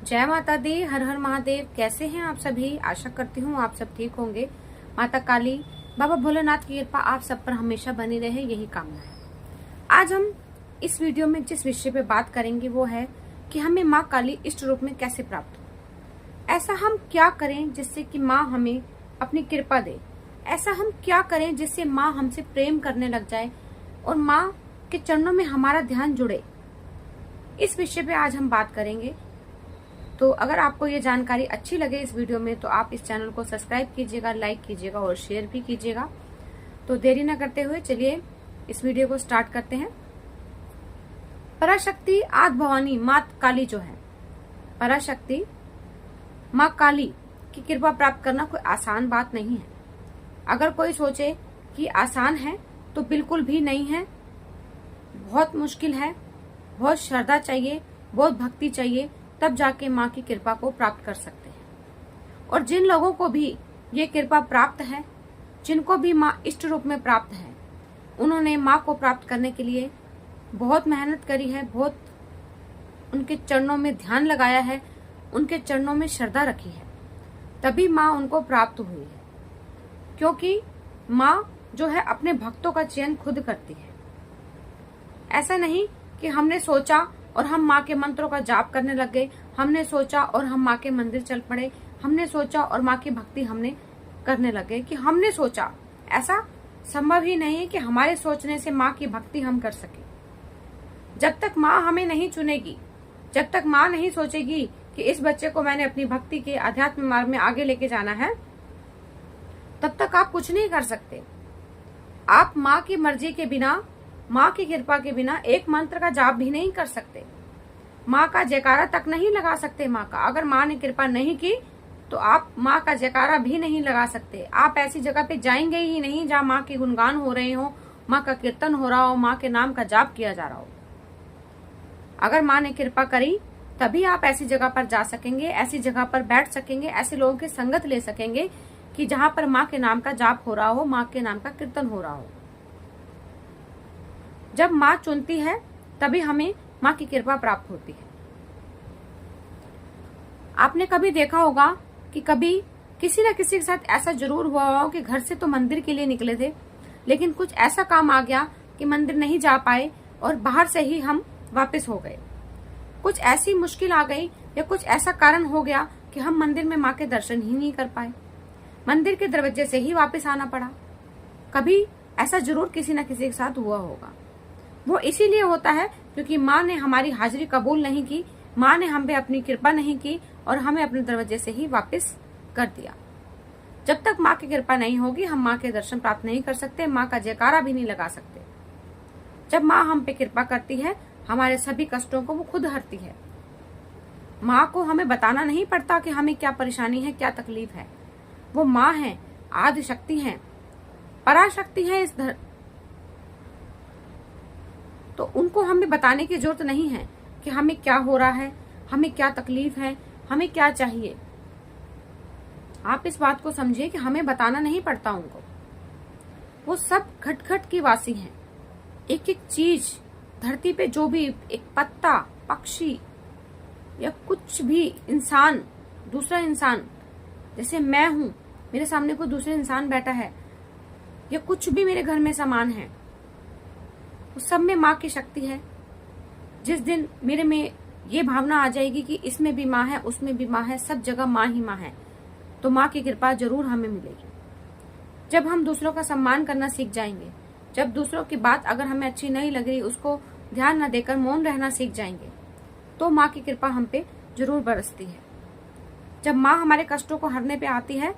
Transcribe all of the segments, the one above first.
जय माता दी, हर हर महादेव। कैसे हैं आप सभी? आशा करती हूँ आप सब ठीक होंगे। माता काली, बाबा भोलेनाथ की कृपा आप सब पर हमेशा बनी रहे, यही कामना है। आज हम इस वीडियो में जिस विषय पे बात करेंगे वो है कि हमें माँ काली इष्ट रूप में कैसे प्राप्त हो। ऐसा हम क्या करें जिससे कि माँ हमें अपनी कृपा दे। ऐसा हम क्या करें जिससे माँ हमसे प्रेम करने लग जाए और माँ के चरणों में हमारा ध्यान जुड़े। इस विषय पे आज हम बात करेंगे। तो अगर आपको ये जानकारी अच्छी लगे इस वीडियो में तो आप इस चैनल को सब्सक्राइब कीजिएगा, लाइक कीजिएगा और शेयर भी कीजिएगा। तो देरी न करते हुए चलिए इस वीडियो को स्टार्ट करते हैं। पराशक्ति आदि भवानी माँ काली जो है, पराशक्ति माँ काली की कृपा प्राप्त करना कोई आसान बात नहीं है। अगर कोई सोचे कि आसान है तो बिल्कुल भी नहीं है। बहुत मुश्किल है, बहुत श्रद्धा चाहिए, बहुत भक्ति चाहिए, तब जाके माँ की कृपा को प्राप्त कर सकते हैं। और जिन लोगों को भी ये कृपा प्राप्त है, जिनको भी माँ इष्ट रूप में प्राप्त है, उन्होंने माँ को प्राप्त करने के लिए बहुत मेहनत करी है, बहुत उनके चरणों में ध्यान लगाया है, उनके चरणों में श्रद्धा रखी है, तभी माँ उनको प्राप्त हुई है। क्योंकि माँ जो है अपने भक्तों का चयन खुद करती है। ऐसा नहीं कि हमने सोचा और हम माँ के मंत्रों का जाप करने लग गए, हमने सोचा और हम माँ के मंदिर चल पड़े, हमने सोचा और माँ की भक्ति हमने करने लग गए कि हमने सोचा। ऐसा संभव ही नहीं है कि हमारे सोचने से माँ की भक्ति हम कर सके। जब तक माँ हमें नहीं चुनेगी, जब तक माँ नहीं सोचेगी कि इस बच्चे को मैंने अपनी भक्ति के आध्यात्मिक मार्ग में आगे लेके जाना है, तब तक आप कुछ नहीं कर सकते। आप माँ की मर्जी के बिना, माँ की कृपा के बिना एक मंत्र का जाप भी नहीं कर सकते। माँ का जयकारा तक नहीं लगा सकते। माँ का अगर माँ ने कृपा नहीं की तो आप माँ का जयकारा भी नहीं लगा सकते। आप ऐसी जगह पे जाएंगे ही नहीं जहाँ माँ के गुणगान हो रहे हो, माँ का कीर्तन हो रहा हो, माँ के नाम का जाप किया जा रहा हो। अगर माँ ने कृपा करी तभी आप ऐसी जगह पर जा सकेंगे, ऐसी जगह पर बैठ सकेंगे, ऐसे लोगों की संगत ले सकेंगे कि जहाँ पर माँ के नाम का जाप हो रहा हो, माँ के नाम का कीर्तन हो रहा हो। जब माँ चुनती है तभी हमें माँ की कृपा प्राप्त होती है। आपने कभी देखा होगा कि कभी किसी न किसी के साथ ऐसा जरूर हुआ हो कि घर से तो मंदिर के लिए निकले थे, लेकिन कुछ ऐसा काम आ गया कि मंदिर नहीं जा पाए और बाहर से ही हम वापस हो गए। कुछ ऐसी मुश्किल आ गई या कुछ ऐसा कारण हो गया कि हम मंदिर में माँ के दर्शन ही नहीं कर पाए, मंदिर के दरवाजे से ही वापस आना पड़ा। कभी ऐसा जरूर किसी न किसी के साथ हुआ होगा। वो इसीलिए होता है क्योंकि माँ ने हमारी हाजिरी कबूल नहीं की, माँ ने हम पे अपनी कृपा नहीं की और हमें अपने दरवाजे से ही वापस कर दिया। जब तक माँ की कृपा नहीं होगी हम माँ के दर्शन प्राप्त नहीं कर सकते, माँ का जयकारा भी नहीं लगा सकते। जब माँ हम पे कृपा करती है, हमारे सभी कष्टों को वो खुद हरती है। माँ को हमें बताना नहीं पड़ता कि हमें क्या परेशानी है, क्या तकलीफ है। वो माँ है, आदि शक्ति है, पराशक्ति है इस तो उनको हमें बताने की जरूरत नहीं है कि हमें क्या हो रहा है, हमें क्या तकलीफ है, हमें क्या चाहिए। आप इस बात को समझिए कि हमें बताना नहीं पड़ता उनको। वो सब खटखट की वासी हैं। एक एक चीज धरती पे, जो भी एक पत्ता, पक्षी या कुछ भी इंसान, दूसरा इंसान, जैसे मैं हूं, मेरे सामने कोई दूसरा इंसान बैठा है या कुछ भी मेरे घर में सामान है, उस सब में माँ की शक्ति है। जिस दिन मेरे में ये भावना आ जाएगी कि इसमें भी माँ है, उसमें भी माँ है, सब जगह माँ ही माँ है, तो माँ की कृपा जरूर हमें मिलेगी। जब हम दूसरों का सम्मान करना सीख जाएंगे, जब दूसरों की बात अगर हमें अच्छी नहीं लग रही उसको ध्यान न देकर मौन रहना सीख जाएंगे, तो माँ की कृपा हम पे जरूर बरसती है। जब माँ हमारे कष्टों को हरने पे आती है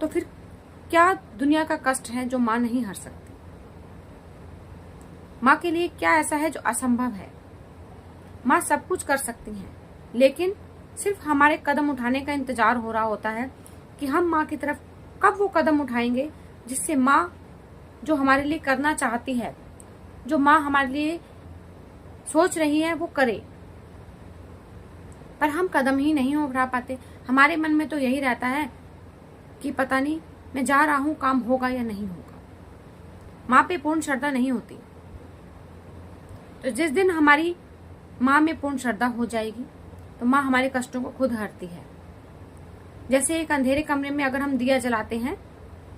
तो फिर क्या दुनिया का कष्ट है जो माँ नहीं हर सकती। माँ के लिए क्या ऐसा है जो असंभव है। माँ सब कुछ कर सकती हैं, लेकिन सिर्फ हमारे कदम उठाने का इंतजार हो रहा होता है कि हम माँ की तरफ कब वो कदम उठाएंगे जिससे माँ जो हमारे लिए करना चाहती है, जो माँ हमारे लिए सोच रही है, वो करे। पर हम कदम ही नहीं उठा पाते। हमारे मन में तो यही रहता है कि पता नहीं मैं जा रहा हूं, काम होगा या नहीं होगा। माँ पे पूर्ण श्रद्धा नहीं होती। तो जिस दिन हमारी माँ में पूर्ण श्रद्धा हो जाएगी, तो माँ हमारे कष्टों को खुद हरती है। जैसे एक अंधेरे कमरे में अगर हम दिया जलाते हैं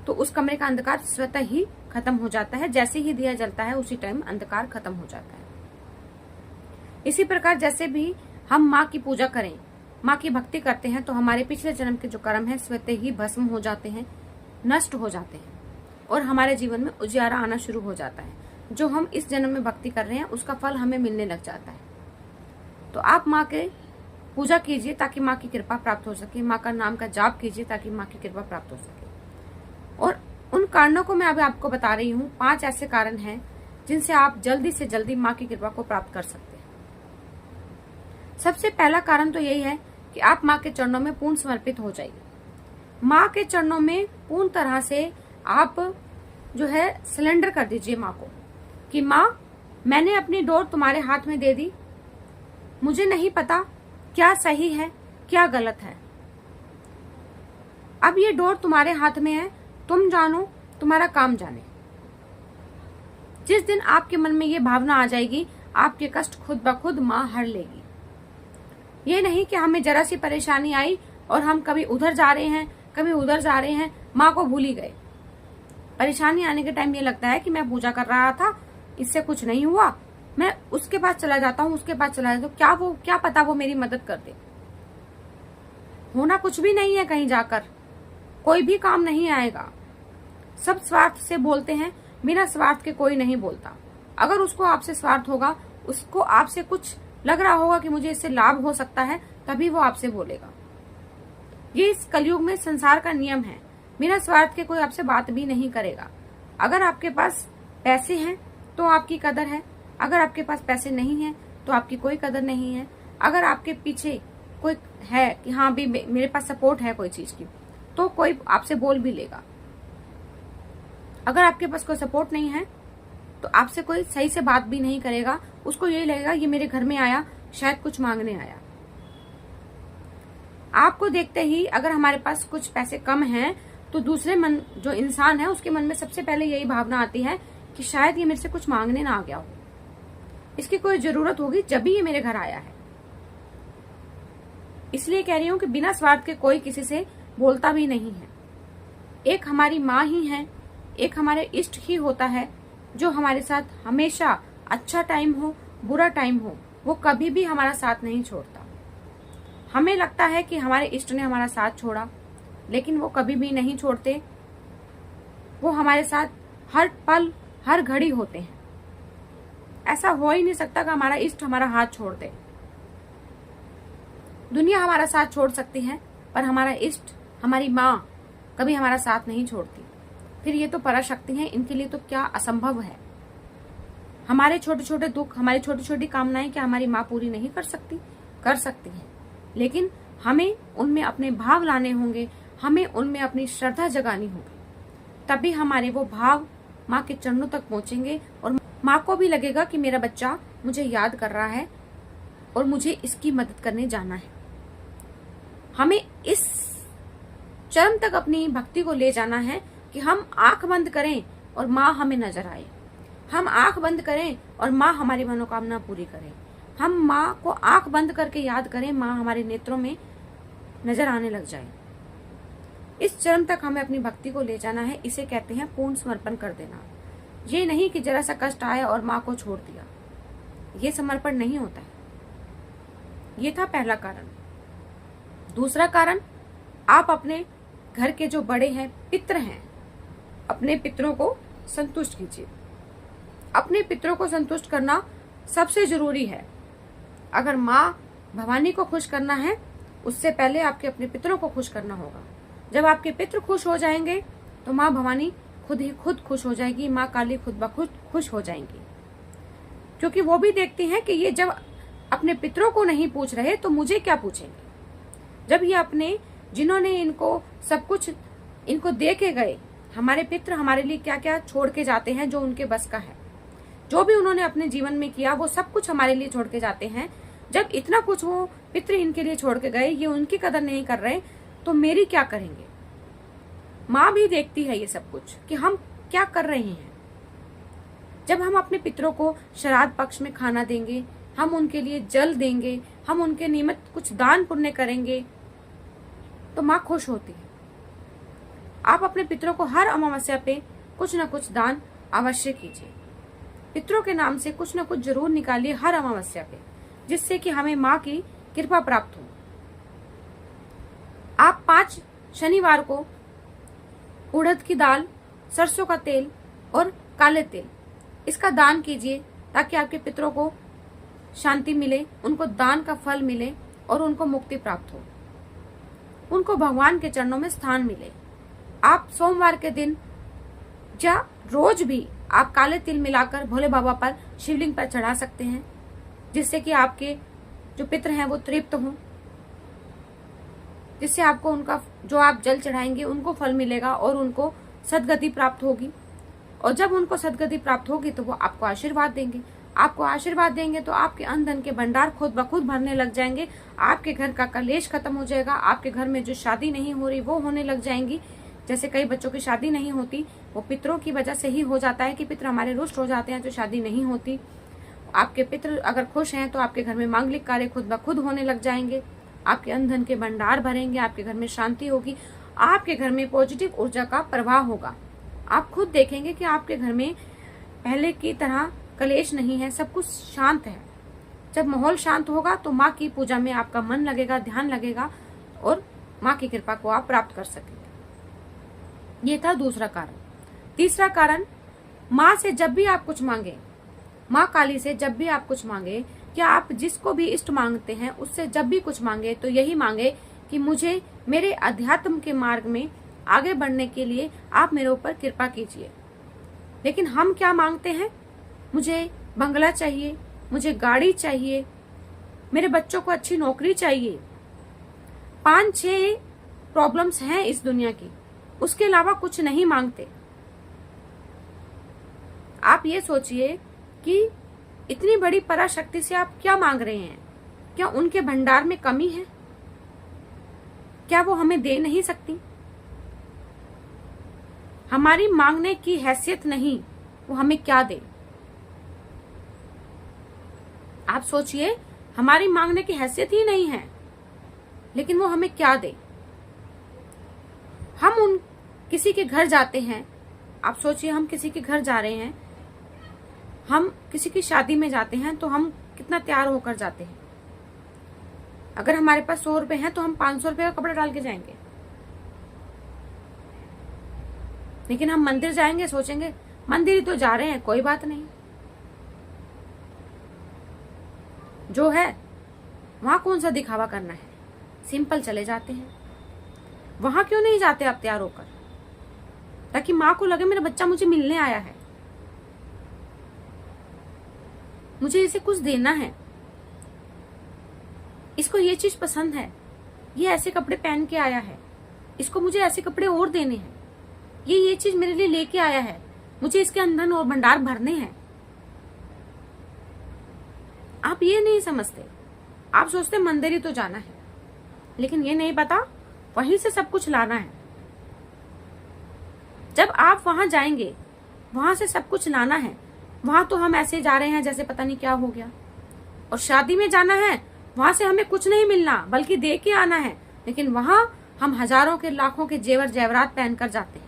तो उस कमरे का अंधकार स्वतः ही खत्म हो जाता है। जैसे ही दिया जलता है उसी टाइम अंधकार खत्म हो जाता है। इसी प्रकार जैसे भी हम माँ की पूजा करें, माँ की भक्ति करते हैं, तो हमारे पिछले जन्म के जो कर्म है स्वतः ही भस्म हो जाते हैं, नष्ट हो जाते हैं और हमारे जीवन में उजियारा आना शुरू हो जाता है। जो हम इस जन्म में भक्ति कर रहे हैं उसका फल हमें मिलने लग जाता है। तो आप माँ के पूजा कीजिए ताकि माँ की कृपा प्राप्त हो सके। माँ का नाम का जाप कीजिए ताकि माँ की कृपा प्राप्त हो सके। और उन कारणों को मैं अभी आपको बता रही हूँ। 5 ऐसे कारण हैं जिनसे आप जल्दी से जल्दी माँ की कृपा को प्राप्त कर सकते हैं। सबसे पहला कारण तो यही है कि आप माँ के चरणों में पूर्ण समर्पित हो जाइए। माँ के चरणों में पूर्ण तरह से आप जो है सिलेंडर कर दीजिए माँ को कि माँ, मैंने अपनी डोर तुम्हारे हाथ में दे दी। मुझे नहीं पता क्या सही है क्या गलत है। अब ये डोर तुम्हारे हाथ में है, तुम जानो, तुम्हारा काम जाने। जिस दिन आपके मन में ये भावना आ जाएगी, आपके कष्ट खुद ब खुद माँ हर लेगी। ये नहीं कि हमें जरा सी परेशानी आई और हम कभी उधर जा रहे हैं कभी उधर जा रहे हैं, माँ को भूल ही गए। परेशानी आने के टाइम ये लगता है कि मैं पूजा कर रहा था, इससे कुछ नहीं हुआ, मैं उसके पास चला जाता हूँ, उसके पास चला जाता हूँ, क्या पता वो मेरी मदद कर दे। होना कुछ भी नहीं है, कहीं जाकर कोई भी काम नहीं आएगा। सब स्वार्थ से बोलते हैं, बिना स्वार्थ के कोई नहीं बोलता। अगर उसको आपसे स्वार्थ होगा, उसको आपसे कुछ लग रहा होगा कि मुझे इससे लाभ हो सकता है, तभी वो आपसे बोलेगा। ये इस कलयुग में संसार का नियम है। बिना स्वार्थ के कोई आपसे बात भी नहीं करेगा। अगर आपके पास पैसे हैं तो आपकी कदर है, अगर आपके पास पैसे नहीं है तो आपकी कोई कदर नहीं है। अगर आपके पीछे कोई है कि हाँ भी मेरे पास सपोर्ट है कोई चीज की, तो कोई आपसे बोल भी लेगा। अगर आपके पास कोई सपोर्ट नहीं है तो आपसे कोई सही से बात भी नहीं करेगा। उसको यही लगेगा ये मेरे घर में आया, शायद कुछ मांगने आया। आपको देखते ही अगर हमारे पास कुछ पैसे कम हैं तो दूसरे मन जो इंसान है उसके मन में सबसे पहले यही भावना आती है कि शायद ये मेरे से कुछ मांगने ना आ गया हो, इसकी कोई जरूरत होगी जब भी ये मेरे घर आया है। इसलिए कह रही हूं कि बिना स्वार्थ के कोई किसी से बोलता भी नहीं है। एक हमारी माँ ही है, एक हमारे इष्ट ही होता है जो हमारे साथ हमेशा, अच्छा टाइम हो बुरा टाइम हो, वो कभी भी हमारा साथ नहीं छोड़ता। हमें लगता है कि हमारे इष्ट ने हमारा साथ छोड़ा, लेकिन वो कभी भी नहीं छोड़ते। वो हमारे साथ हर पल हर घड़ी होते हैं। ऐसा हो ही नहीं सकता कि हमारा इष्ट हमारा हाथ छोड़ दे। दुनिया हमारा साथ छोड़ सकती है पर हमारा इष्ट, हमारी माँ कभी हमारा साथ नहीं छोड़ती। फिर ये तो पराशक्ति है, इनके लिए तो क्या असंभव है। हमारे छोटे छोटे दुख, हमारी छोटी छोटी कामनाएं क्या हमारी माँ पूरी नहीं कर सकती? कर सकती है, लेकिन हमें उनमें अपने भाव लाने होंगे, हमें उनमें अपनी श्रद्धा जगानी होगी। तभी हमारे वो भाव माँ के चरणों तक पहुंचेंगे और माँ को भी लगेगा कि मेरा बच्चा मुझे याद कर रहा है और मुझे इसकी मदद करने जाना है। हमें इस चरम तक अपनी भक्ति को ले जाना है कि हम आंख बंद करें और माँ हमें नजर आए। हम आंख बंद करें और माँ हमारी मनोकामना पूरी करे। हम माँ को आंख बंद करके याद करें, माँ हमारे नेत्रों में नजर आने लग जाए। इस चरम तक हमें अपनी भक्ति को ले जाना है। इसे कहते हैं पूर्ण समर्पण कर देना। ये नहीं कि जरा सा कष्ट आया और माँ को छोड़ दिया, ये समर्पण नहीं होता है। ये था पहला कारण। दूसरा कारण, आप अपने घर के जो बड़े हैं, पितृ हैं, अपने पितरों को संतुष्ट कीजिए। अपने पितरों को संतुष्ट करना सबसे जरूरी है। अगर माँ भवानी को खुश करना है, उससे पहले आपके अपने पितरों को खुश करना होगा। जब आपके पितृ खुश हो जाएंगे तो माँ भवानी खुद खुश हो जाएगी, माँ काली खुद ब खुद खुश हो जाएंगी। क्योंकि वो भी देखती हैं कि ये जब अपने पितरों को नहीं पूछ रहे तो मुझे क्या पूछेंगे। जब ये अपने, जिन्होंने इनको सब कुछ इनको दे के गए, हमारे पितृ हमारे लिए क्या क्या छोड़ के जाते हैं जो उनके बस का है, जो भी उन्होंने अपने जीवन में किया वो सब कुछ हमारे लिए छोड़ के जाते हैं। जब इतना कुछ वो पितृ इनके लिए छोड़ के गए, ये उनकी कदर नहीं कर रहे, तो मेरी क्या करेंगे। माँ भी देखती है ये सब कुछ कि हम क्या कर रहे हैं। जब हम अपने पितरों को श्राद्ध पक्ष में खाना देंगे, हम उनके लिए जल देंगे, हम उनके निमित्त कुछ दान पुण्य करेंगे तो माँ खुश होती है। आप अपने पितरों को हर अमावस्या पे कुछ न कुछ दान अवश्य कीजिए। पितरों के नाम से कुछ न कुछ जरूर निकालिए हर अमावस्या पे, जिससे कि हमें माँ की कृपा प्राप्त हो। आप 5 शनिवार को उड़द की दाल, सरसों का तेल और काले तिल इसका दान कीजिए, ताकि आपके पितरों को शांति मिले, उनको दान का फल मिले और उनको मुक्ति प्राप्त हो, उनको भगवान के चरणों में स्थान मिले। आप सोमवार के दिन या रोज भी आप काले तिल मिलाकर भोले बाबा पर, शिवलिंग पर चढ़ा सकते हैं, जिससे कि आपके जो पितर हैं वो तृप्त हों, जिससे आपको उनका जो आप जल चढ़ाएंगे उनको फल मिलेगा और उनको सद्गति प्राप्त होगी। और जब उनको सद्गति प्राप्त होगी तो वो आपको आशीर्वाद देंगे। आपको आशीर्वाद देंगे तो आपके अन्न धन के भंडार खुद ब खुद भरने लग जाएंगे। आपके घर का कलेश खत्म हो जाएगा। आपके घर में जो शादी नहीं हो रही वो होने लग जाएंगी। जैसे कई बच्चों की शादी नहीं होती, वो पितरों की वजह से ही हो जाता है कि पितर हमारे रुष्ट हो जाते हैं तो शादी नहीं होती। आपके पितर अगर खुश हैं तो आपके घर में मांगलिक कार्य खुद ब खुद होने लग जाएंगे। आपके अन्न धन के भंडार भरेंगे, आपके घर में शांति होगी, आपके घर में पॉजिटिव ऊर्जा का प्रवाह होगा। आप खुद देखेंगे कि आपके घर में पहले की तरह कलेश नहीं है, सब कुछ शांत है। जब माहौल शांत होगा तो माँ की पूजा में आपका मन लगेगा, ध्यान लगेगा और माँ की कृपा को आप प्राप्त कर सकेंगे। ये था दूसरा कारण। तीसरा कारण, माँ से जब भी आप कुछ मांगे, माँ काली से जब भी आप कुछ मांगे, क्या आप जिसको भी इष्ट मांगते हैं उससे जब भी कुछ मांगे तो यही मांगे कि मुझे मेरे अध्यात्म के मार्ग में आगे बढ़ने के लिए आप मेरे ऊपर कृपा कीजिए। लेकिन हम क्या मांगते हैं? मुझे बंगला चाहिए, मुझे गाड़ी चाहिए, मेरे बच्चों को अच्छी नौकरी चाहिए। 5-6 प्रॉब्लम्स हैं इस दुनिया की, उसके अलावा कुछ नहीं मांगते। आप ये सोचिए कि इतनी बड़ी पराशक्ति से आप क्या मांग रहे हैं? क्या उनके भंडार में कमी है? क्या वो हमें दे नहीं सकती? हमारी मांगने की हैसियत नहीं, वो हमें क्या दे? आप सोचिए, हमारी मांगने की हैसियत ही नहीं है, लेकिन वो हमें क्या दे? हम किसी के घर जाते हैं, आप सोचिए हम किसी के घर जा रहे हैं, हम किसी की शादी में जाते हैं तो हम कितना तैयार होकर जाते हैं। अगर हमारे पास 100 रुपए हैं तो हम 500 रुपए का कपड़ा डाल के जाएंगे। लेकिन हम मंदिर जाएंगे, सोचेंगे मंदिर ही तो जा रहे हैं, कोई बात नहीं, जो है वहां कौन सा दिखावा करना है, सिंपल चले जाते हैं। वहां क्यों नहीं जाते आप तैयार होकर, ताकि माँ को लगे मेरा बच्चा मुझे मिलने आया है, मुझे इसे कुछ देना है, इसको ये चीज पसंद है, ये ऐसे कपड़े पहन के आया है, इसको मुझे ऐसे कपड़े और देने हैं, ये चीज मेरे लिए लेके आया है, मुझे इसके अंदर और भंडार भरने हैं। आप ये नहीं समझते, आप सोचते मंदिर ही तो जाना है, लेकिन ये नहीं पता वहीं से सब कुछ लाना है। जब आप वहां जाएंगे, वहां से सब कुछ लाना है। वहां तो हम ऐसे जा रहे हैं जैसे पता नहीं क्या हो गया। और शादी में जाना है, वहां से हमें कुछ नहीं मिलना बल्कि दे के आना है, लेकिन वहां हम हजारों के लाखों के जेवर जेवरात पहनकर जाते हैं।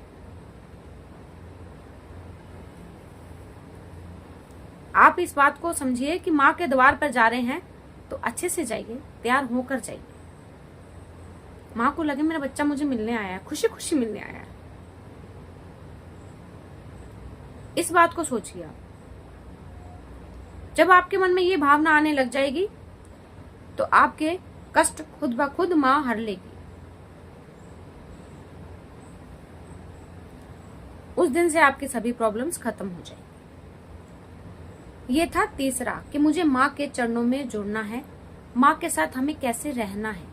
आप इस बात को समझिए कि माँ के द्वार पर जा रहे हैं तो अच्छे से जाइए, तैयार होकर जाइए। माँ को लगे मेरा बच्चा मुझे मिलने आया है, खुशी खुशी मिलने आया है। इस बात को सोचिए आप। जब आपके मन में ये भावना आने लग जाएगी तो आपके कष्ट खुद ब खुद माँ हर लेगी। उस दिन से आपकी सभी प्रॉब्लम्स खत्म हो जाएंगी। ये था तीसरा कि मुझे माँ के चरणों में जुड़ना है, माँ के साथ हमें कैसे रहना है।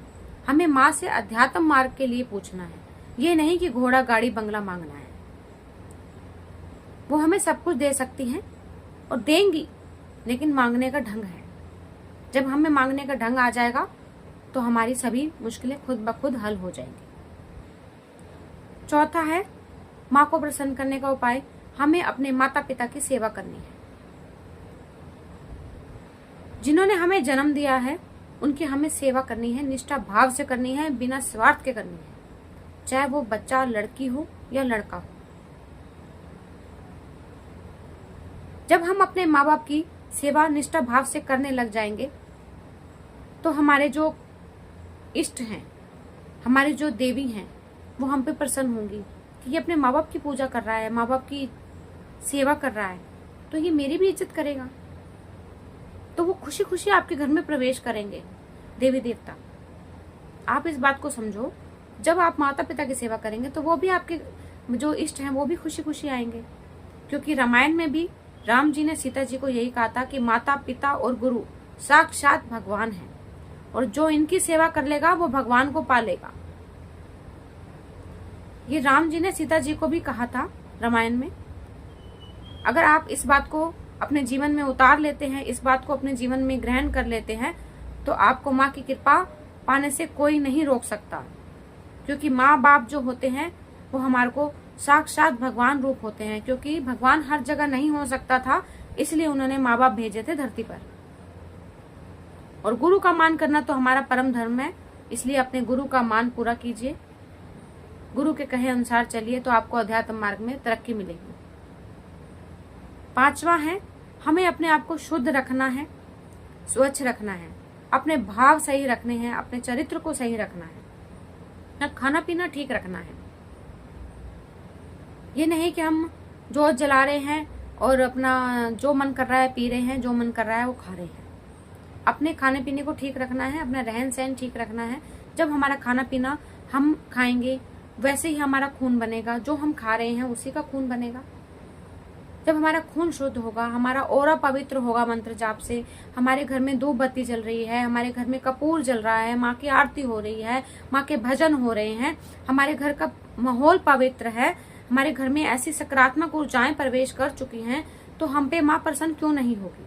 हमें माँ से अध्यात्म मार्ग के लिए पूछना है, ये नहीं कि घोड़ा गाड़ी बंगला मांगना है। वो हमें सब कुछ दे सकती हैं और देंगी, लेकिन मांगने का ढंग है। जब हमें मांगने का ढंग आ जाएगा तो हमारी सभी मुश्किलें खुद ब खुद हल हो जाएंगी। चौथा है, माँ को प्रसन्न करने का उपाय, हमें अपने माता पिता की सेवा करनी है। जिन्होंने हमें जन्म दिया है उनकी हमें सेवा करनी है, निष्ठा भाव से करनी है, बिना स्वार्थ के करनी है, चाहे वो बच्चा लड़की हो या लड़का हो। जब हम अपने माँ बाप की सेवा निष्ठा भाव से करने लग जाएंगे तो हमारे जो इष्ट हैं, हमारे जो देवी हैं, वो हम पे प्रसन्न होंगी कि ये अपने माँ बाप की पूजा कर रहा है, माँ बाप की सेवा कर रहा है, तो ये मेरी भी इज्जत करेगा। तो वो खुशी खुशी आपके घर में प्रवेश करेंगे देवी देवता। आप इस बात को समझो, जब आप माता पिता की सेवा करेंगे तो वो भी आपके जो इष्ट हैं वो भी खुशी खुशी आएंगे। क्योंकि रामायण में भी राम जी ने सीता जी को यही कहा था कि माता पिता और गुरु साक्षात भगवान हैं, और जो इनकी सेवा कर लेगा वो भगवान को पा लेगा। ये राम जी ने सीता जी को भी कहा था रामायण में। अगर आप इस बात को अपने जीवन में उतार लेते हैं, इस बात को अपने जीवन में ग्रहण कर लेते हैं, तो आपको माँ की कृपा पाने से कोई नहीं रोक सकता। क्योंकि माँ बाप जो होते हैं वो हमारे को साक्षात भगवान रूप होते हैं। क्योंकि भगवान हर जगह नहीं हो सकता था, इसलिए उन्होंने माँ बाप भेजे थे धरती पर। और गुरु का मान करना तो हमारा परम धर्म है, इसलिए अपने गुरु का मान पूरा कीजिए, गुरु के कहे अनुसार चलिए, तो आपको अध्यात्म मार्ग में तरक्की मिलेगी। 5वां है, हमें अपने आप को शुद्ध रखना है, स्वच्छ रखना है, अपने भाव सही रखने हैं, अपने चरित्र को सही रखना है, ना खाना पीना ठीक रखना है। ये नहीं कि हम जोत जला रहे हैं और अपना जो मन कर रहा है पी रहे हैं, जो मन कर रहा है वो खा रहे हैं। अपने खाने पीने को ठीक रखना है, अपना रहन सहन ठीक रखना है। जब हमारा खाना पीना हम खाएंगे वैसे ही हमारा खून बनेगा, जो हम खा रहे हैं उसी का खून बनेगा। जब हमारा खून शुद्ध होगा, हमारा ऑरा पवित्र होगा मंत्र जाप से, हमारे घर में धूप बत्ती जल रही है, हमारे घर में कपूर जल रहा है, माँ की आरती हो रही है, माँ के भजन हो रहे हैं, हमारे घर का माहौल पवित्र है, हमारे घर में ऐसी सकारात्मक ऊर्जाएं प्रवेश कर चुकी हैं, तो हम पे माँ प्रसन्न क्यों नहीं होगी?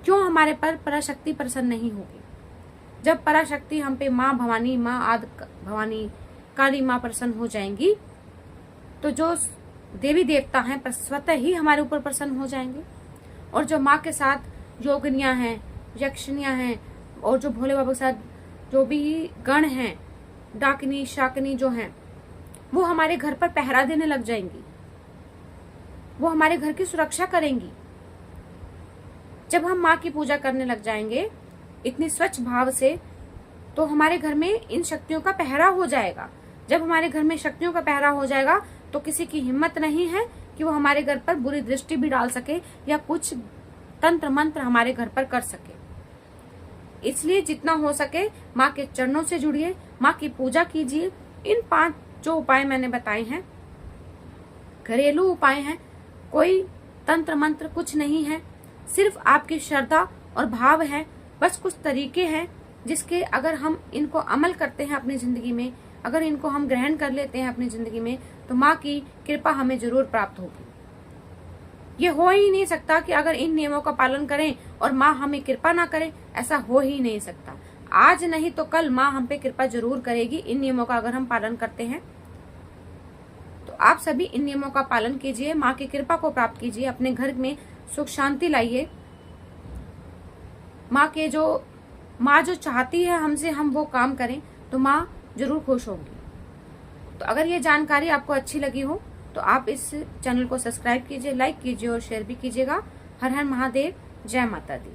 क्यों हमारे पर पराशक्ति प्रसन्न नहीं होगी? जब पराशक्ति हम पे माँ भवानी, माँ आदि भवानी, काली माँ प्रसन्न हो जाएंगी, तो जो देवी देवता हैं स्वतः ही हमारे ऊपर प्रसन्न हो जाएंगे। और जो माँ के साथ योगिनियां हैं, यक्षिनियां हैं, और जो भोले बाबा के साथ जो भी गण हैं, डाकिनी शाकिनी जो हैं, वो हमारे घर पर पहरा देने लग जाएंगी, वो हमारे घर की सुरक्षा करेंगी। जब हम माँ की पूजा करने लग जाएंगे इतनी स्वच्छ भाव से, तो हमारे घर में इन शक्तियों का पहरा हो जाएगा। जब हमारे घर में शक्तियों का पहरा हो जाएगा तो किसी की हिम्मत नहीं है कि वो हमारे घर पर बुरी दृष्टि भी डाल सके या कुछ तंत्र मंत्र हमारे घर पर कर सके। इसलिए जितना हो सके माँ के चरणों से जुड़िए, माँ की पूजा कीजिए। इन 5 जो उपाय मैंने बताए हैं घरेलू उपाय हैं, कोई तंत्र मंत्र कुछ नहीं है, सिर्फ आपकी श्रद्धा और भाव है। बस कुछ तरीके हैं जिसके अगर हम इनको अमल करते हैं अपनी जिंदगी में, अगर इनको हम ग्रहण कर लेते हैं अपनी जिंदगी में, तो माँ की कृपा हमें जरूर प्राप्त होगी। ये हो ही नहीं सकता कि अगर इन नियमों का पालन करें और माँ हमें कृपा ना करे, ऐसा हो ही नहीं सकता। आज नहीं तो कल माँ हम पे कृपा जरूर करेगी इन नियमों का अगर हम पालन करते हैं। तो आप सभी इन नियमों का पालन कीजिए, माँ की कृपा को प्राप्त कीजिए, अपने घर में सुख शांति लाइए। माँ जो चाहती है हमसे हम वो काम करें, तो माँ जरूर खुश होंगी। तो अगर ये जानकारी आपको अच्छी लगी हो तो आप इस चैनल को सब्सक्राइब कीजिए, लाइक कीजिए और शेयर भी कीजिएगा। हर हर महादेव, जय माता दी।